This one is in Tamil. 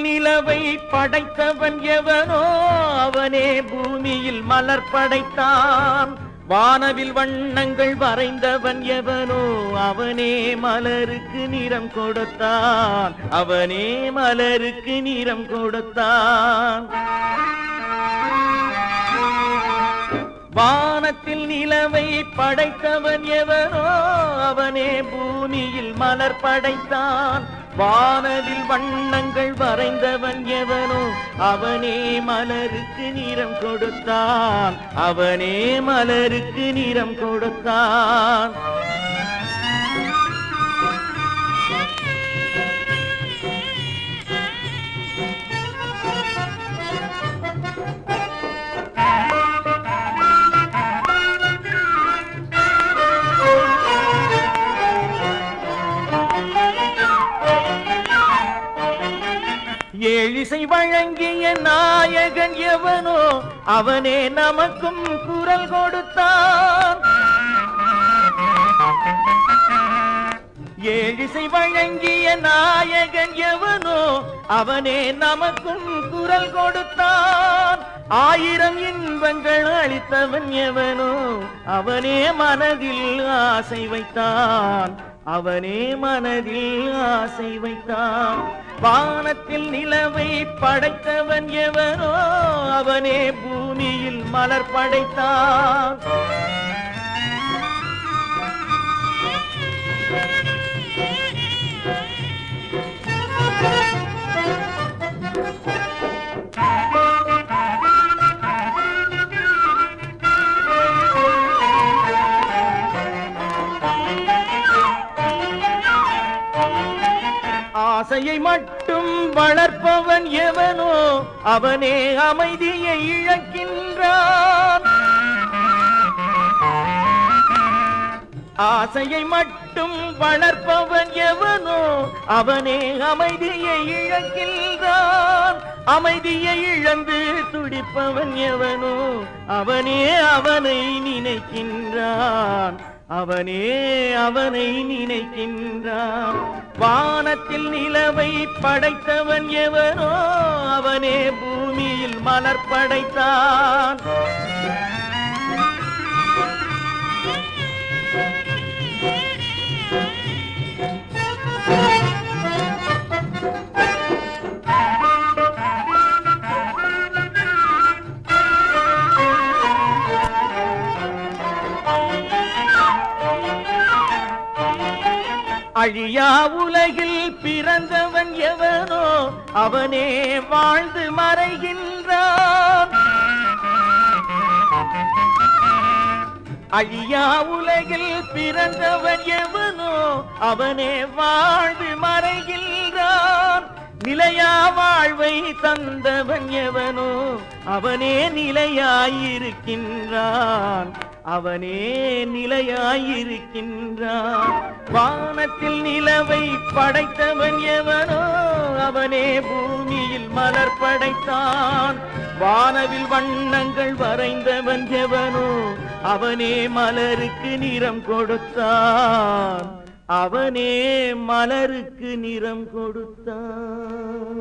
நிலவை படைத்தவன் எவனோ அவனே பூமியில் மலர் படைத்தான். வானவில் வண்ணங்கள் வரைந்தவன் எவனோ அவனே மலருக்கு நிறம் கொடுத்தான். அவனே மலருக்கு நிறம் கொடுத்தான். வானத்தில் நிலவை படைத்தவன் எவனோ அவனே பூமியில் மலர் படைத்தான். வானவில் வண்ணங்கள் வரைந்தவன் எவனோ அவனே மலருக்கு நிறம் கொடுத்தான். அவனே மலருக்கு நிறம் கொடுத்தான். ஏழிசை வழங்கிய நாயகன் எவனோ அவனே நமக்கும் குரல் கொடுத்தான். ஏழிசை வழங்கிய நாயகன் எவனோ அவனே நமக்கும் குரல் கொடுத்தான். ஆயிரம் இன்பங்கள் அளித்தவன் எவனோ அவனே மனதில் ஆசை வைத்தான். அவனே மனதில் ஆசை வைத்தான். வானத்தில் நிலவை படைத்தவன் எவனோ அவனே பூமியில் மலர் படைத்தான். ஆசையை மட்டும் வளர்ப்பவன் எவனோ அவனே அமைதியை இழக்கின்றான். ஆசையை மட்டும் வளர்ப்பவன் எவனோ அவனே அமைதியை இழக்கின்றான். அமைதியை இழந்து துடிப்பவன் எவனோ அவனே அவனை நினைக்கின்றான். அவனே அவனை நினைக்கின்றான். வானத்தில் நிலவை படைத்தவன் எவனோ அவனே பூமியில் மலர் படைத்தான். அழியா உலகில் பிறந்தவன் எவனோ அவனே வாழ்ந்து மறைகின்றான். அழியா உலகில் பிறந்தவன் எவனோ அவனே வாழ்ந்து மறைகின்றான். நிலையா வாழ்வை தந்தவன் எவனோ அவனே நிலையாயிருக்கின்றான். அவனே நிலையாயிருக்கின்றான். வானத்தில் நிலவை படைத்தவன் எவனோ அவனே பூமியில் மலர் படைத்தான். வானவில் வண்ணங்கள் வரைந்தவன் எவனோ அவனே மலருக்கு நிறம் கொடுத்தான். அவனே மலருக்கு நிறம் கொடுத்தான்.